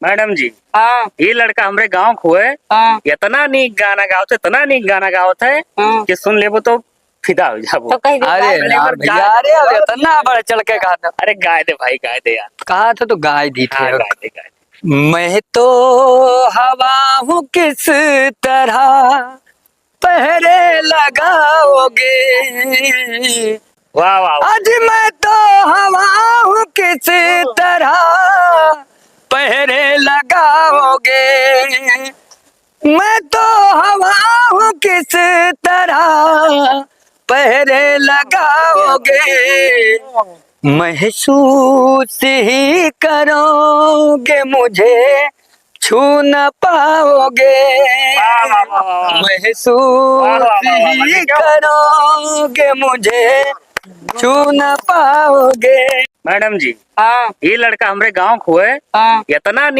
Madam जी, हाँ ये लड़का हमरे गांव को है। हाँ इतना नीक गाना गावत है, इतना नीक गाना गावत है हाँ। कि सुन लेबो तो फिदा हो जाबो। तो कहीं भी अरे गाय- यार भैया, अरे अब इतना बढ़ चढ़ के गाना अरे गाय दे भाई, गाय दे यार। कहा था तो गाय दी हाँ, थे। गाय दे, गाय दे। मैं तो हवा हूँ किस तरह पहरे लगाओगे। वाह वाह वाह। आज मैं तो हवा हूँ किस तरह पहरे लगाओगे। मैं तो हवा हूँ किस तरह पहरे लगाओगे। महसूस ही करोगे मुझे छू न पाओगे। वाह वाह वाह वाह। महसूस ही करोगे मुझे छू न पाओगे। मैडम जी, हाँ ये लड़का हमरे गांव को है। हाँ इतना